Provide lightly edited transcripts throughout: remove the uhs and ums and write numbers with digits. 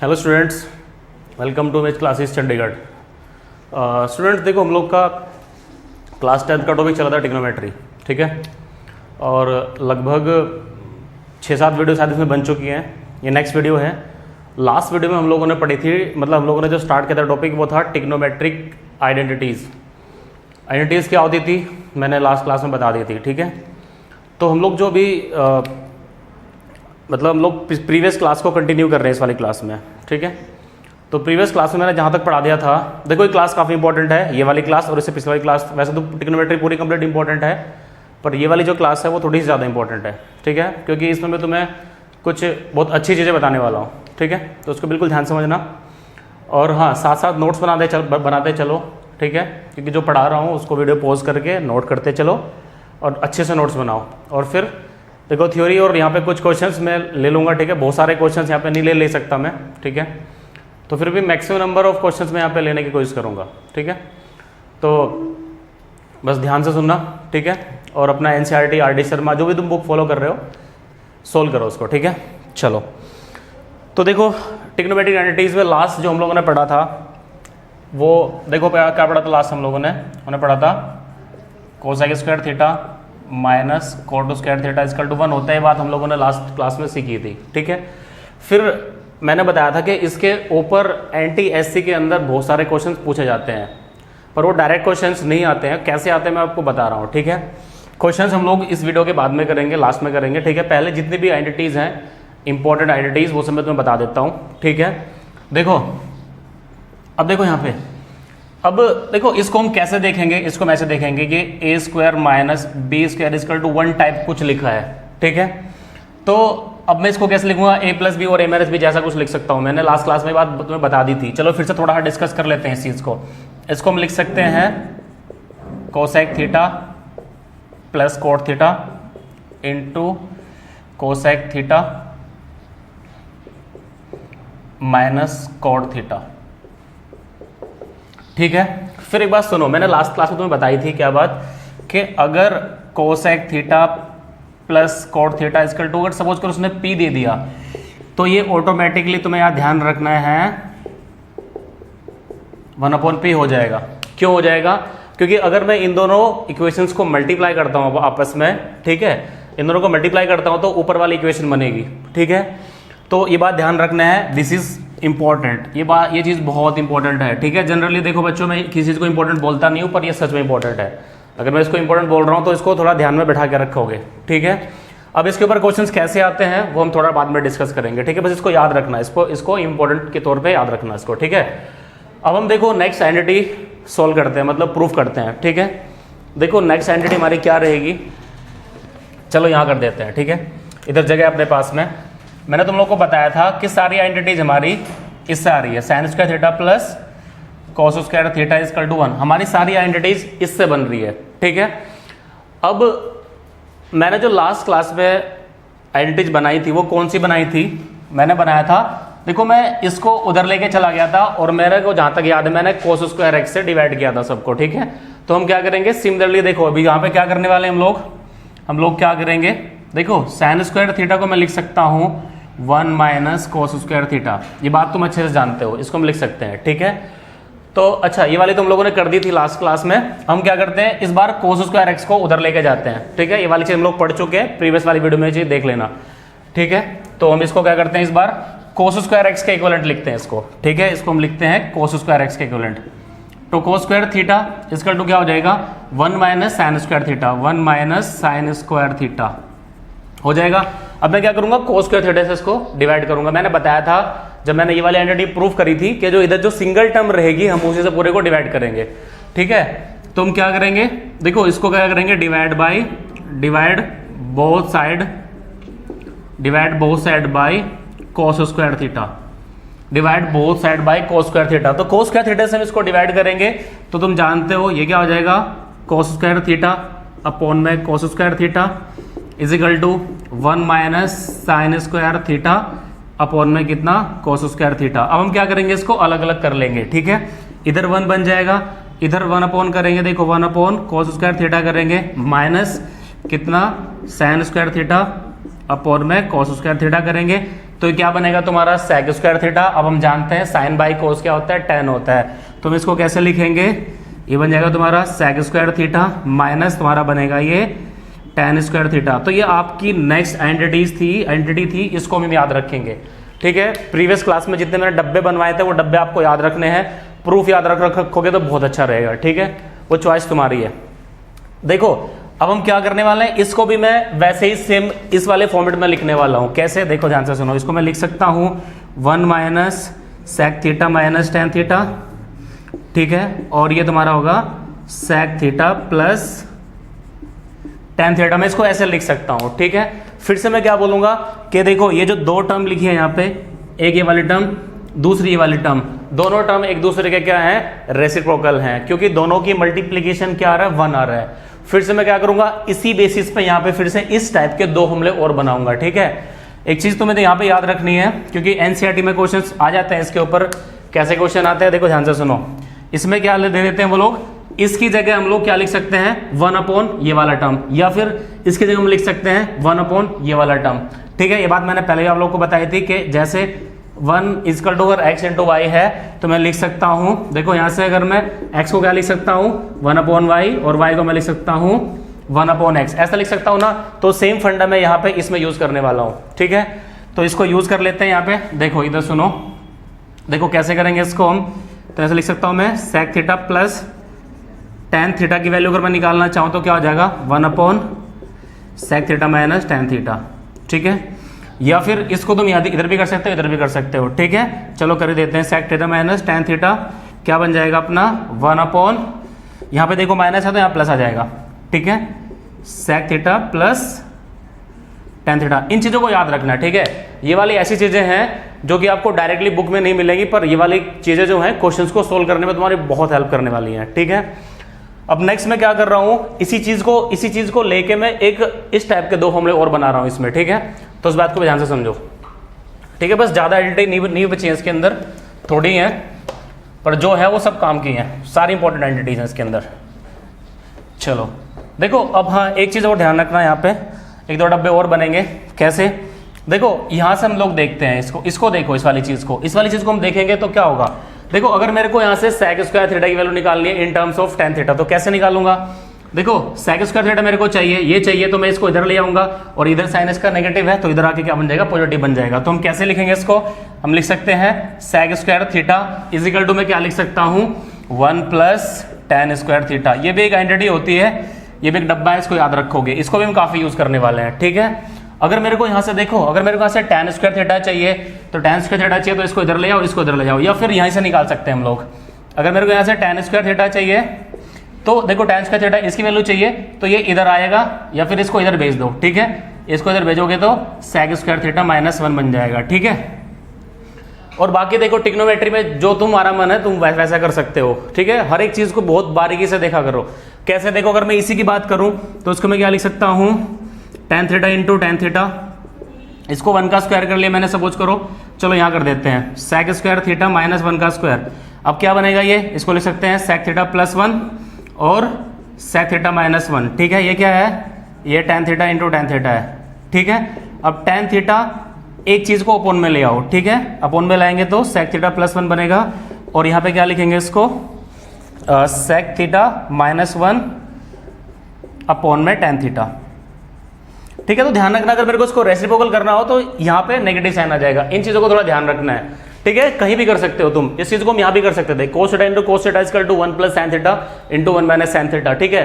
Hello students, welcome to मेज classes Chandigarh. Students देखो, हम लोग का क्लास 10 का टॉपिक चला था टिग्नोमेट्री, ठीक है। और लगभग 6-7 वीडियो शायद इसमें बन चुकी हैं। ये नेक्स्ट वीडियो है। लास्ट वीडियो में हम लोगों ने पढ़ी थी, मतलब हम लोगों ने जो स्टार्ट किया था टॉपिक वो था टिग्नोमेट्रिक आइडेंटिटीज़। आइडेंटिटीज़ क्या होती थी मैंने लास्ट क्लास में बता दी थी, ठीक है। तो हम लोग जो भी मतलब हम लोग प्रीवियस क्लास को कंटिन्यू कर रहे हैं इस वाली क्लास में, ठीक है। तो प्रीवियस क्लास में मैंने जहाँ तक पढ़ा दिया था, देखो ये क्लास काफ़ी इंपॉर्टेंट है, ये वाली क्लास और इससे पिछली वाली क्लास। वैसे तो टिग्नोमेट्री पूरी कंप्लीट इंपॉर्टेंट है, पर ये वाली जो क्लास है वो थोड़ी सी ज़्यादा इंपॉर्टेंट है, ठीक है। क्योंकि इसमें मैं तुम्हें कुछ बहुत अच्छी चीज़ें बताने वाला हूँ, ठीक है। तो उसको बिल्कुल ध्यान समझना। और हाँ, साथ साथ नोट्स बनाते चलो, ठीक है। क्योंकि जो पढ़ा रहा हूँ उसको वीडियो पॉज करके नोट करते चलो और अच्छे से नोट्स बनाओ। और फिर देखो थ्योरी और यहाँ पे कुछ क्वेश्चंस मैं ले लूँगा, ठीक है। बहुत सारे क्वेश्चंस यहाँ पे नहीं ले सकता मैं, ठीक है। तो फिर भी मैक्सिमम नंबर ऑफ क्वेश्चंस मैं यहाँ पे लेने की कोशिश करूँगा, ठीक है। तो बस ध्यान से सुनना, ठीक है। और अपना NCERT, RD शर्मा जो भी तुम बुक फॉलो कर रहे हो सोल्व करो उसको, ठीक है। चलो, तो देखो टिग्नोमेट्रिक आइडेंटिटीज़ में लास्ट जो हम लोगों ने पढ़ा था वो देखो क्या पढ़ा था लास्ट हम लोगों ने पढ़ा था cosec square theta minus cot square theta equal to 1 होता है। बात हम लोगों ने लास्ट क्लास में सीखी थी, ठीक है। फिर मैंने बताया था कि इसके ऊपर NTSC के अंदर बहुत सारे क्वेश्चंस पूछे जाते हैं, पर वो डायरेक्ट क्वेश्चंस नहीं आते हैं। कैसे आते हैं मैं आपको बता रहा हूँ, ठीक है। क्वेश्चंस हम लोग इस वीडियो के बाद में करेंगे, लास्ट में करेंगे, ठीक है। पहले जितनी भी आइडेंटिटीज़ हैं इंपॉर्टेंट आइडेंटिटीज़ वो सब मैं तुम्हें बता देता हूँ, ठीक है। देखो अब देखो यहाँ पे, अब देखो इसको हम कैसे देखेंगे, इसको हम ऐसे देखेंगे कि a square minus B square equal to 1 type कुछ लिखा है, ठीक है। तो अब मैं इसको कैसे लिखूंगा, a प्लस बी और a माइनस बी जैसा कुछ लिख सकता हूं। मैंने लास्ट क्लास में बात तुम्हें बता दी थी। चलो फिर से थोड़ा डिस्कस कर लेते हैं इस चीज़ को। इसको हम लिख सकते हैं cosec theta plus cot theta into cosec theta minus cot theta, ठीक है। फिर एक बात सुनो, मैंने लास्ट क्लास में तुम्हें बताई थी क्या बात, कि अगर cosec theta plus cot theta equal to, अगर सपोज कर उसने p दे दिया तो ये ऑटोमेटिकली तुम्हें यहाँ ध्यान रखना है 1/p हो जाएगा। क्यों हो जाएगा? क्योंकि अगर मैं इन दोनों इक्वेशंस को मल्टीप्लाई करता हूँ आपस में, ठीक है, इन दोनों को मल्टीप्लाई करता हूँ तो ऊपर वाली इक्वेशन बनेगी, ठीक है। तो ये बात ध्यान रखना है, दिस इज इंपॉर्टेंट। ये चीज़ बहुत इंपॉर्टेंट है, ठीक है। जनरली देखो बच्चों, मैं किसी चीज़ को इंपॉर्टेंट बोलता नहीं हूँ, पर ये सच में इंपॉर्टेंट है। अगर मैं इसको इंपॉर्टेंट बोल रहा हूँ तो इसको थोड़ा ध्यान में बैठा के रखोगे, ठीक है। अब इसके ऊपर क्वेश्चंस कैसे आते हैं वो हम थोड़ा बाद में डिस्कस करेंगे, ठीक है। बस इसको याद रखना, इसको इंपॉर्टेंट के तौर पर याद रखना इसको, ठीक है। अब हम देखो नेक्स्ट आइडेंटिटी सोल्व करते हैं, मतलब प्रूफ करते हैं, ठीक है। देखो नेक्स्ट आइडेंटिटी हमारी क्या रहेगी, चलो यहाँ कर देते हैं, ठीक है। इधर जगह अपने पास में मैंने तुम लोग को बताया था कि सारी आइडेंटिटीज हमारी इससे आ रही है, sine square theta plus cos square theta equal to 1। हमारी सारी आइडेंटिटीज इससे बन रही है, ठीक है। अब मैंने जो लास्ट क्लास में आइडेंटिटीज बनाई थी वो कौन सी बनाई थी, मैंने बनाया था, देखो मैं इसको उधर लेके चला गया था और मेरे को जहां तक याद है मैंने कॉस स्क्वायर एक्स से डिवाइड किया था सबको, ठीक है। तो हम क्या करेंगे, सिमिलरली देखो अभी यहाँ पे क्या करने वाले हम लोग क्या करेंगे, देखो साइन स्क्वायर थीटा को मैं लिख सकता हूँ 1 माइनस कॉस स्क्वायर थीटा। ये बात तुम अच्छे से जानते हो, इसको हम लिख सकते हैं, ठीक है। तो अच्छा, ये वाली तुम लोगों ने कर दी थी लास्ट क्लास में। हम क्या करते हैं, इस बार cos स्क्वायर एक्स को उधर लेके जाते हैं, ठीक है। ये वाली चीज हम लोग पढ़ चुके हैं, प्रीवियस वाली वीडियो में चीज देख लेना, ठीक है। तो हम इसको क्या करते हैं, इस बार cos स्क्वायर एक्स के इक्विवेलेंट लिखते हैं इसको, ठीक है। इसको हम लिखते हैं cos स्क्वायर एक्स के इक्विवेलेंट। तो cos स्क्वायर थीटा इसका टू क्या हो जाएगा, 1 minus sine square theta, 1 minus sine square theta हो जाएगा। अब मैं क्या करूंगा, cos स्क्वायर थीटा से इसको डिवाइड करूंगा। मैंने बताया था जब मैंने ये वाली आइडेंटिटी प्रूफ करी थी कि जो इधर जो सिंगल टर्म रहेगी हम उसी से पूरे को डिवाइड करेंगे, ठीक है। तो हम क्या करेंगे, देखो इसको क्या करेंगे, divide both side by cos square theta, divide both side by cos square theta. तो cos स्क्वायर थीटा से हम इसको डिवाइड करेंगे तो तुम जानते हो ये क्या हो जाएगा, cos स्क्वायर थीटा अपॉन में cos square theta is equal to 1 minus sine square theta upon में कितना, cos स्क्वायर थीटा। अब हम क्या करेंगे, इसको अलग अलग कर लेंगे, ठीक है। इधर 1 बन जाएगा, इधर 1 अपॉन करेंगे, देखो 1 अपॉन cos स्क्वायर थीटा करेंगे माइनस कितना, साइन स्क्वायर थीटा अपॉन में cos स्क्वायर थीटा करेंगे। तो ये क्या बनेगा तुम्हारा सेक स्क्वायर थीटा। अब हम जानते हैं साइन बाई कोस क्या होता है, टेन होता है। तो हम इसको कैसे लिखेंगे, ये बन जाएगा तुम्हारा सेक स्क्वायर थीटा माइनस तुम्हारा बनेगा ये टेन स्क्वायर थीटा। तो ये आपकी नेक्स्ट एंटिटी थी, इसको हम याद रखेंगे, ठीक है। प्रीवियस क्लास में जितने मैंने डब्बे बनवाए थे वो डब्बे आपको याद रखने हैं, प्रूफ याद रखोगे तो बहुत अच्छा रहेगा, ठीक है। वो चॉइस तुम्हारी है। देखो अब हम क्या करने वाले हैं, इसको भी मैं वैसे ही सेम इस वाले फॉर्मेट में लिखने वाला हूं। कैसे, देखो ध्यान से सुनो। इसको मैं लिख सकता हूं 1 minus sec theta minus tan theta, ठीक है। और ये तुम्हारा होगा sec theta plus ten theta. मैं इसको ऐसे लिख सकता हूं, ठीक है। फिर से मैं क्या बोलूंगा कि देखो ये जो दो टर्म लिखी है यहाँ पे, एक ये वाली टर्म, दूसरी ये वाली टर्म, दोनों टर्म एक दूसरे के क्या है, रेसिप्रोकल हैं, क्योंकि दोनों की मल्टीप्लीकेशन क्या आ रहा है, 1 आ रहा है। फिर से मैं क्या करूंगा, इसी बेसिस पे यहाँ पे फिर से इस टाइप के 2 फॉर्मूले और बनाऊंगा, ठीक है। एक चीज तुम्हें यहाँ पे याद रखनी है, क्योंकि एनसीईआरटी में क्वेश्चंस आ जाते हैं इसके ऊपर। कैसे क्वेश्चन आते हैं, देखो ध्यान से सुनो। इसमें क्या दे देते हैं वो लोग, इसकी जगह हम लोग क्या लिख सकते हैं, 1 अपॉन ये वाला टर्म, या फिर इसकी जगह हम लिख सकते हैं 1 अपॉन ये वाला टर्म, ठीक है। ये बात मैंने पहले भी आप लोग को बताई थी कि जैसे 1 इजकल टू अगर x इंटू वाई है तो मैं लिख सकता हूं, देखो यहां से अगर मैं x को क्या लिख सकता हूं 1 अपॉन वाई, और y को मैं लिख सकता हूं 1 अपॉन एक्स, ऐसा लिख सकता हूं ना। तो सेम फंडा मैं यहाँ पे इसमें यूज करने वाला हूं, ठीक है। तो इसको यूज कर लेते हैं यहाँ पे। देखो इधर सुनो, देखो कैसे करेंगे इसको हम। तो ऐसे लिख सकता हूं मैं sec theta plus ten theta की वैल्यू अगर मैं निकालना चाहूं तो क्या हो जाएगा 1 upon sec theta minus tan theta, ठीक है। या फिर इसको तुम इधर भी कर सकते हो, इधर भी कर सकते हो, ठीक है। चलो कर देते हैं, sec theta minus tan theta क्या बन जाएगा अपना 1 अपॉन, यहाँ पे देखो माइनस है तो यहाँ प्लस आ जाएगा, ठीक है। Sec theta plus ten theta, इन चीजों को याद रखना, ठीक है। ये वाली ऐसी चीजें हैं जो कि आपको डायरेक्टली बुक में नहीं मिलेगी, पर ये वाली चीजें जो हैं क्वेश्चंस को सोल्व करने में तुम्हारी बहुत हेल्प करने वाली हैं, ठीक है। अब नेक्स्ट मैं क्या कर रहा हूं, इसी चीज को लेके मैं एक इस टाइप के 2 फॉर्मूले और बना रहा हूं इसमें, ठीक है। तो इस बात को ध्यान से समझो, ठीक है। बस ज्यादा एंटिटी नहीं बची है इसके अंदर, थोड़ी है, पर जो है वो सब काम की है, सारी इंपॉर्टेंट एंटिटीज हैं इसके अंदर। चलो देखो अब, हाँ एक चीज और ध्यान रखना, यहाँ पे 1-2 डब्बे और बनेंगे। कैसे, देखो यहां से हम लोग देखते हैं इसको देखो, इस वाली चीज को हम देखेंगे तो क्या होगा। देखो अगर मेरे को यहां से सेक स्क्वायर थीटा की वैल्यू निकालनी है in terms of tan theta, तो कैसे निकालूंगा। देखो सेक स्क्वायर थीटा मेरे को चाहिए, ये चाहिए, तो मैं इसको इधर ले आऊंगा, और इधर साइन इसका नेगेटिव है तो इधर आके क्या बन जाएगा, पॉजिटिव बन जाएगा। तो हम कैसे लिखेंगे इसको, हम लिख सकते हैं sec square theta is equal to, मैं क्या लिख सकता हूं 1 प्लस टेन स्क्वायर थीटा। ये भी एक आइडेंटिटी होती है, ये भी एक डब्बा है, इसको याद रखोगे, इसको भी हम काफी यूज करने वाले हैं, ठीक है। अगर मेरे को यहां से देखो, अगर मेरे को यहां से टेन स्क्वायर थीटा चाहिए तो टेन स्क्वायर थीटा चाहिए तो इसको इधर ले जाओ, इसको इधर ले जाओ, या फिर यहीं से निकाल सकते हैं हम लोग। अगर मेरे को यहां से टेन स्क्वायर थीटा चाहिए तो देखो टेन स्क्वायर थीटा इसकी वैल्यू चाहिए तो ये इधर आएगा, या फिर इसको इधर भेज दो, ठीक है। इसको इधर भेजोगे तो सेक स्क्वायर थीटा माइनस 1 बन जाएगा, ठीक है। और बाकी देखो ट्रिग्नोमेट्री में जो तुम्हारा मन है तुम वैसा कर सकते हो, ठीक है। हर एक चीज को बहुत बारीकी से देखा करो। कैसे, देखो अगर मैं इसी की बात करूं तो उसको मैं क्या लिख सकता हूं tan theta into tan theta, इसको 1 का स्क्वायर कर लिया मैंने, सपोज करो। चलो यहां कर देते हैं सेक स्क्वायर थीटा माइनस 1 का स्क्वायर। अब क्या बनेगा ये, इसको लिख सकते हैं सेक थीटा प्लस 1 और सेक थीटा माइनस 1, ठीक है। ये क्या है, ये tan theta into tan theta है, ठीक है। अब टेन थीटा एक चीज को अपोन में ले आओ, ठीक है। अपोन में लाएंगे तो सेक थीटा प्लस 1 बनेगा, और यहां पे क्या लिखेंगे इसको सेक थीटा माइनस 1 अपोन में टेन थीटा, ठीक है। तो ध्यान रखना, अगर मेरे को इसको रेसिप्रोकल करना हो तो यहाँ पे नेगेटिव साइन आ जाएगा, इन चीजों को थोड़ा ध्यान रखना है, ठीक है। कहीं भी कर सकते हो तुम, इस चीज को हम यहाँ भी कर सकते थे, cos theta into cos theta equal to 1 plus sine theta into 1 minus sine theta, ठीक है।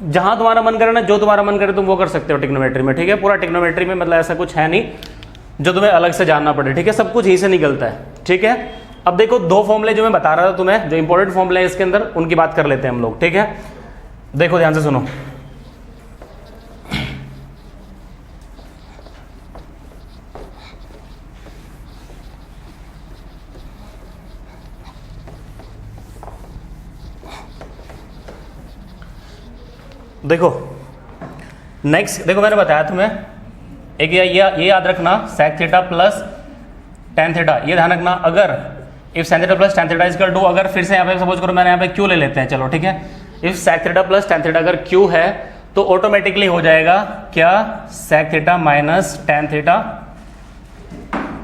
जहां तुम्हारा मन करे ना, जो तुम्हारा मन करे तुम वो कर सकते हो ट्रिग्नोमेट्री में, ठीक है। पूरा ट्रिग्नोमेट्री में मतलब ऐसा कुछ है नहीं जो तुम्हें अलग से जानना पड़े, ठीक है। सब कुछ यहीं से निकलता है, ठीक है। अब देखो 2 फॉर्मूले जो मैं बता रहा था तुम्हें, जो इंपॉर्टेंट फॉर्मूले है इसके अंदर, उनकी बात कर लेते हैं हम लोग, ठीक है। देखो ध्यान से सुनो, देखो नेक्स्ट, देखो मैंने बताया तुम्हें एक ये याद रखना sec theta plus ten theta, ये ध्यान रखना। अगर if sec theta plus ten theta equal to, अगर फिर से यहाँ पे सपोज करो मैंने यहाँ पे क्यू ले लेते हैं, चलो ठीक है। If sec theta plus ten theta अगर क्यू है तो ऑटोमेटिकली हो जाएगा क्या, sec theta minus tan theta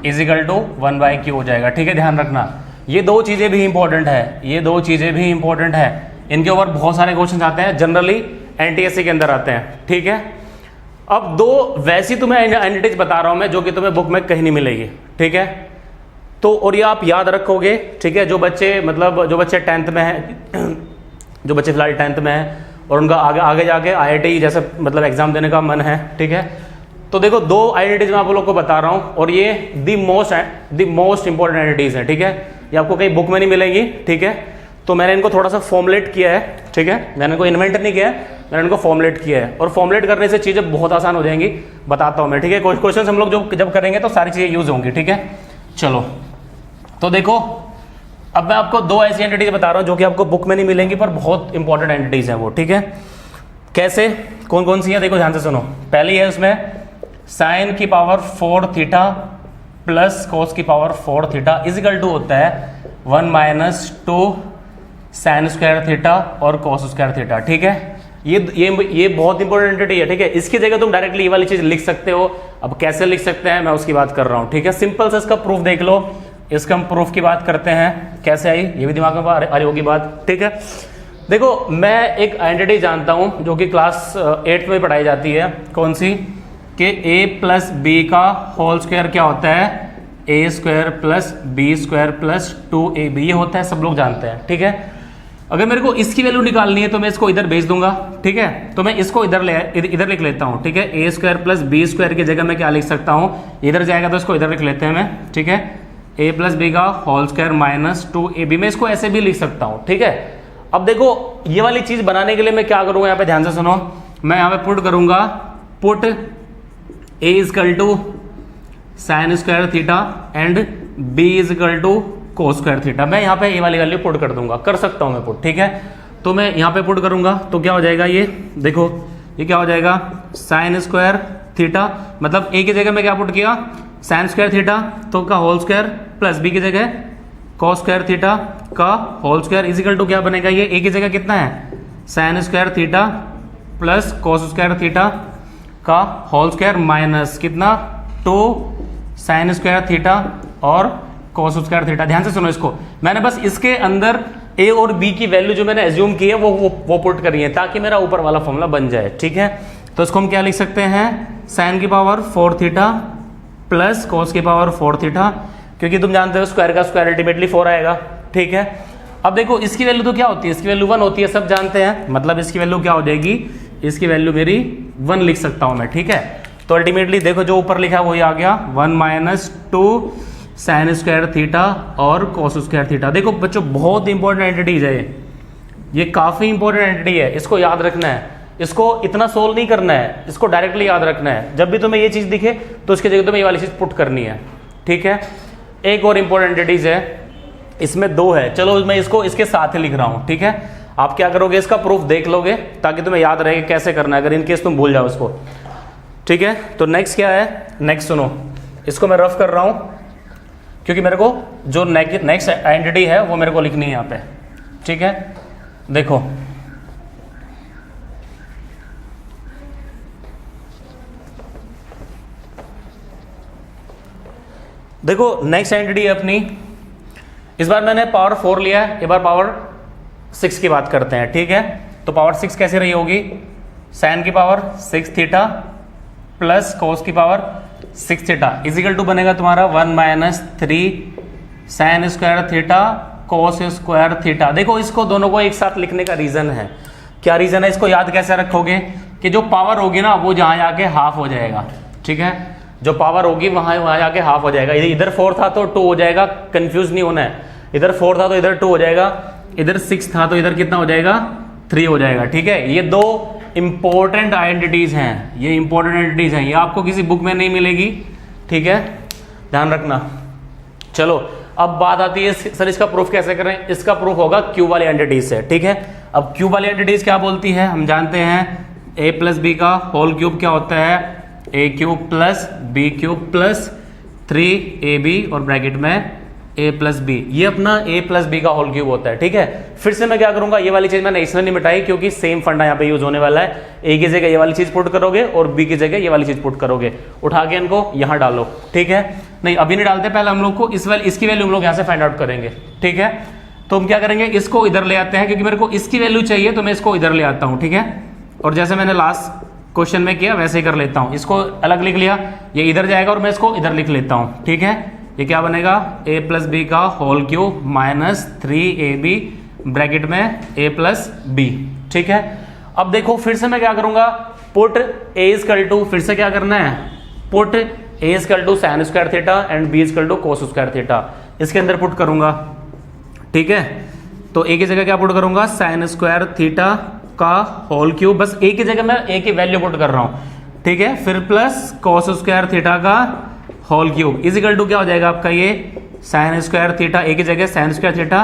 is equal to 1/q हो जाएगा। ठीक है, ध्यान रखना ये दो चीज़ें भी इंपॉर्टेंट है, ये दो चीज़ें भी इंपॉर्टेंट है। इनके ऊपर बहुत सारे क्वेश्चन आते हैं, जनरली एनटीएससी के अंदर आते हैं। ठीक है, अब दो वैसी तुम्हें एंटिटीज बता रहा हूं मैं जो कि तुम्हें बुक में कहीं नहीं मिलेगी। ठीक है, तो और ये आप याद रखोगे। ठीक है, जो बच्चे 10th में हैं, जो बच्चे फिलहाल 10th में हैं और उनका आगे जाके IIT जैसे एग्जाम देने का मन है। ठीक है, तो देखो दो आइडेंटिटीज मैं आप लोग को बता रहा हूं और ये दी मोस्ट इंपॉर्टेंट आइडेंटिटीज है। ठीक है, ये आपको कहीं बुक में नहीं मिलेगी। ठीक है, तो मैंने इनको थोड़ा सा फॉर्मुलेट किया है। ठीक है, मैंने इनको इन्वेंट नहीं किया है, मैंने इनको फॉर्मुलेट किया है और फॉर्मुलेट करने से चीज़ें बहुत आसान हो जाएंगी, बताता हूं मैं। ठीक है, क्वेश्चन हम लोग जब करेंगे तो सारी चीज़ें यूज होंगी। ठीक है, चलो तो देखो अब मैं आपको दो ऐसी एंटिटीज बता रहा हूं जो कि आपको बुक में नहीं मिलेंगी पर बहुत इंपॉर्टेंट एंटिटीज हैं वो। ठीक है, कैसे, कौन कौन सी है देखो ध्यान से सुनो। पहली है उसमें साइन की पावर 4 थीटा प्लस कोस की power 4 theta is equal to होता है 1 - 2 साइन स्क्वायर थीटा और कोस स्क्वायर थीटा। ठीक है, ये बहुत इंपॉर्टेंट एंटिटी है। ठीक है, इसकी जगह तुम डायरेक्टली ये वाली चीज लिख सकते हो। अब कैसे लिख सकते हैं मैं उसकी बात कर रहा हूं। ठीक है, सिंपल से इसका प्रूफ देख लो। इसका हम प्रूफ की बात करते हैं, कैसे आई ये भी दिमाग में आ रही होगी बात। ठीक है, देखो मैं एक एंटिटी जानता हूं जो कि क्लास 8 में पढ़ाई जाती है। कौन सी, कि a + b का होल स्क्वायर क्या होता है, a² + b² + 2ab, ये होता है, सब लोग जानते हैं। ठीक है, अगर मेरे को इसकी वैल्यू निकालनी है तो मैं इसको इधर भेज दूंगा। ठीक है, तो मैं इसको इधर लिख लेता हूँ। ठीक है, a² + b² की जगह मैं क्या लिख सकता हूँ, इधर जाएगा तो इसको इधर लिख लेते हैं मैं। ठीक है, a + b का होल स्क्वायर - 2ab, मैं इसको ऐसे भी लिख सकता हूँ। ठीक है, अब देखो ये वाली चीज बनाने के लिए मैं क्या करूंगा, यहाँ पे ध्यान से सुनो। मैं यहाँ पे पुट करूंगा, put a = sign square theta and b = cos square theta. मैं यहाँ पे ये वाली वैल्यू पुट कर दूंगा, कर सकता हूँ मैं पुट। ठीक है, तो मैं यहाँ पे पुट करूंगा तो क्या हो जाएगा, ये देखो ये क्या हो जाएगा, साइन स्क्वायर थीटा, मतलब a की जगह में क्या पुट किया, साइन स्क्वायर थीटा तो का होल स्क्वायर प्लस b की जगह कॉस स्क्वायर थीटा का whole square is equal to क्या बनेगा, ये a की जगह कितना है, sine square theta plus cos square theta का होल स्क्वायर माइनस कितना 2 साइन स्क्वायर थीटा और कॉस स्क्वायर थीटा। ध्यान से सुनो इसको, मैंने बस इसके अंदर a और b की वैल्यू जो मैंने एज्यूम की है वो पुट करी है ताकि मेरा ऊपर वाला फॉर्मूला बन जाए। ठीक है, तो इसको हम क्या लिख सकते हैं, साइन की पावर 4 थीटा प्लस कॉस की पावर 4 थीटा, क्योंकि तुम जानते हो स्क्वायर का स्क्वायर अल्टीमेटली 4 आएगा। ठीक है, अब देखो इसकी वैल्यू तो क्या होती है, इसकी वैल्यू 1 होती है, सब जानते हैं, मतलब इसकी वैल्यू क्या हो जाएगी, इसकी वैल्यू मेरी 1 लिख सकता हूं मैं। ठीक है, तो अल्टीमेटली देखो जो ऊपर लिखा है वही आ गया 1 - 2 साइन स्क्वायर थीटा और कॉस स्क्वायर थीटा। देखो बच्चों बहुत इंपॉर्टेंट एंटिटीज है ये काफी इंपॉर्टेंट एंटिटी है, इसको याद रखना है, इसको इतना सोल्व नहीं करना है, इसको डायरेक्टली याद रखना है। जब भी तुम्हें ये चीज दिखे तो उसकी जगह तुम्हें ये वाली चीज पुट करनी है। ठीक है, एक और इंपॉर्टेंट एंटिटीज है, इसमें 2 है, चलो मैं इसको इसके साथ ही लिख रहा हूं। ठीक है, आप क्या करोगे, इसका प्रूफ देख लोगे ताकि तुम्हें याद रहे कैसे करना है, अगर इनकेस तुम भूल जाओ इसको। ठीक है, तो नेक्स्ट क्या है, नेक्स्ट सुनो, इसको मैं रफ कर रहा हूं क्योंकि मेरे को जो नेक्स्ट आइडेंटिटी है वो मेरे को लिखनी है यहाँ पे। ठीक है, देखो देखो नेक्स्ट आइडेंटिटी है अपनी, इस बार मैंने पावर 4 लिया है, एक बार पावर 6 की बात करते हैं। ठीक है, तो पावर 6 कैसे रही होगी, साइन की पावर 6 थीटा प्लस कोस की power 6 theta is equal to बनेगा तुम्हारा 1 - 3 sine square theta cos square theta. देखो इसको दोनों को एक साथ लिखने का रीजन है, क्या रीजन है, इसको याद कैसे रखोगे कि जो पावर होगी ना वो जहां जाके हाफ हो जाएगा। ठीक है, जो पावर होगी वहां जाके हाफ हो जाएगा, इधर 4 था तो 2 हो जाएगा, कंफ्यूज नहीं होना है, इधर 4 था तो इधर 2 हो जाएगा, इधर 6 था तो इधर कितना हो जाएगा 3 हो जाएगा। ठीक है, ये 2 इंपॉर्टेंट आइडेंटिटीज हैं, ये इंपॉर्टेंट आइडेंटिटीज हैं, ये आपको किसी बुक में नहीं मिलेगी। ठीक है, ध्यान रखना। चलो अब बात आती है सर इसका प्रूफ कैसे करें, इसका प्रूफ होगा क्यूब वाली एंटिटीज से। ठीक है, अब क्यूब वाली एंटिटीज क्या बोलती है, हम जानते हैं a + b का होल क्यूब क्या होता है, a³ + b³ + 3ab और ब्रैकेट में a + b, ये अपना a + b का होल क्यूब होता है। ठीक है, फिर से मैं क्या करूंगा, ये वाली चीज मैंने इसलिए नहीं मिटाई क्योंकि सेम फंडा यहाँ पे यूज होने वाला है, a की जगह ये वाली चीज पुट करोगे और b की जगह ये वाली चीज पुट करोगे, उठा के इनको यहाँ डालो। ठीक है, नहीं अभी नहीं डालते, पहले हम लोग को इसकी वैल्यू हम लोग यहाँ से फाइंड आउट करेंगे, ठीक है। तो हम क्या करेंगे, इसको इधर ले आते हैं, क्योंकि मेरे को इसकी वैल्यू चाहिए तो मैं इसको इधर ले आता हूँ, ठीक है। और जैसे मैंने लास्ट क्वेश्चन में किया वैसे ही कर लेता हूँ, इसको अलग लिख लिया, ये इधर जाएगा और मैं इसको इधर लिख लेता हूँ, ठीक है। ये क्या बनेगा, a प्लस बी का whole cube minus 3ab bracket में a प्लस बी, ठीक है। अब देखो फिर से मैं क्या करूंगा, पुट a इक्वल टू, फिर से क्या करना है, put a equal to sine square theta and b equal to cos square theta, इसके अंदर पुट करूंगा, ठीक है। तो a की जगह क्या पुट करूंगा, साइन स्क्वायर थीटा का होल क्यूब, बस a की जगह मैं a की वैल्यू पुट कर रहा हूं, ठीक है। फिर प्लस कोस स्क्वायर थीटा का whole cube is equal to क्या हो जाएगा आपका, ये साइन स्क्वायर थीटा, a की जगह sign square theta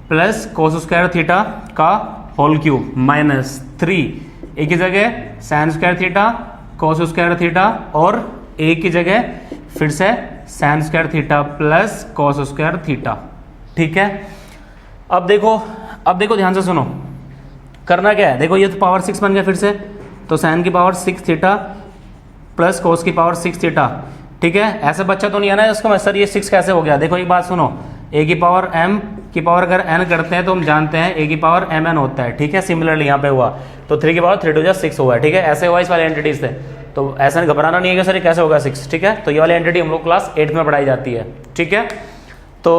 plus cos square theta का होल क्यूब माइनस 3, a की जगह sign square theta cos square theta और a की जगह फिर से sign square theta plus cos square theta, ठीक है। अब देखो ध्यान से सुनो, करना क्या है, देखो ये तो पावर 6 बन गया फिर से, तो साइन की पावर 6 थीटा प्लस कोस की पावर 6 थीटा, ठीक है। ऐसा बच्चा तो नहीं है ना इसको, सर ये 6 कैसे हो गया, देखो एक बात सुनो, a की पावर m की पावर अगर n करते हैं तो हम जानते हैं a की पावर mn होता है, ठीक है। सिमिलरली यहाँ पे हुआ तो 3 की पावर 3 टू 6 हुआ है, ठीक है। ऐसे हुआ इस वाले एंटिटीज से, तो ऐसा घबराना नहीं है कि सर ये कैसे होगा 6, ठीक है। तो ये वाली एंटिटी हम लोग क्लास 8 में पढ़ाई जाती है, ठीक है। तो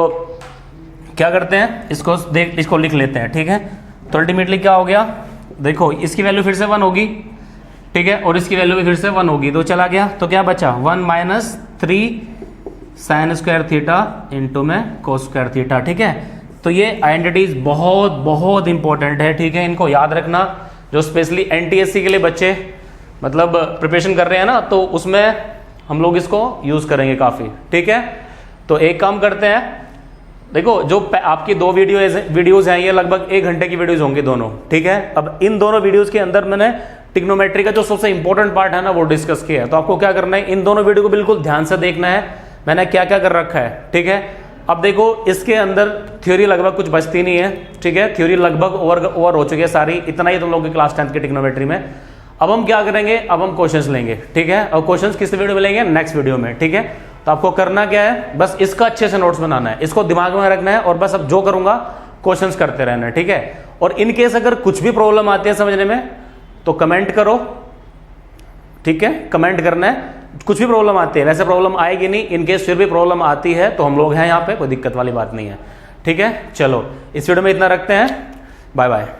क्या करते हैं, इसको लिख लेते हैं, ठीक है। तो अल्टीमेटली क्या हो गया, देखो इसकी वैल्यू फिर से 1 होगी, ठीक है, और इसकी वैल्यू भी फिर से 1 होगी, तो चला गया, तो क्या बचा 1 minus 3 sine square theta into में कोस स्क्वायर थीटा, ठीक है। तो ये आइडेंटिटीज बहुत बहुत इंपॉर्टेंट है, ठीक है, इनको याद रखना। जो स्पेशली एनटीएससी के लिए बच्चे मतलब प्रिपरेशन कर रहे हैं ना, तो उसमें हम लोग इसको यूज करेंगे काफी, ठीक है। तो एक काम करते हैं, देखो जो आपकी 2 वीडियोज हैं, ये लगभग 1 घंटे की वीडियोज होंगी दोनों, ठीक है। अब इन दोनों वीडियोज के अंदर मैंने ट्रिग्नोमेट्री का जो सबसे इंपॉर्टेंट पार्ट है ना वो डिस्कस किया है। तो आपको क्या करना है, इन दोनों वीडियो को बिल्कुल ध्यान से देखना है, मैंने क्या क्या कर रखा है, ठीक है। अब देखो इसके अंदर थ्योरी लगभग कुछ बचती नहीं है, ठीक है, थ्योरी लगभग ओवर हो चुकी है सारी, इतना ही तुम लोग की क्लास 10th की ट्रिग्नोमेट्री में। अब हम क्या करेंगे, अब हम क्वेश्चंस लेंगे, ठीक है। और क्वेश्चंस किस वीडियो में लेंगे, नेक्स्ट वीडियो में, ठीक है। तो आपको करना क्या है, बस इसका अच्छे से नोट्स बनाना है, इसको दिमाग में रखना है, और बस अब जो करूंगा क्वेश्चंस करते रहना है, ठीक है। और इन केस अगर कुछ भी प्रॉब्लम आती है समझने में तो कमेंट करो, ठीक है, कमेंट करना है। कुछ भी प्रॉब्लम आती है, वैसे प्रॉब्लम आएगी नहीं, इन केस फिर भी प्रॉब्लम आती है तो हम लोग हैं यहाँ पे, कोई दिक्कत वाली बात नहीं है, ठीक है। चलो इस वीडियो में इतना रखते हैं, बाय बाय।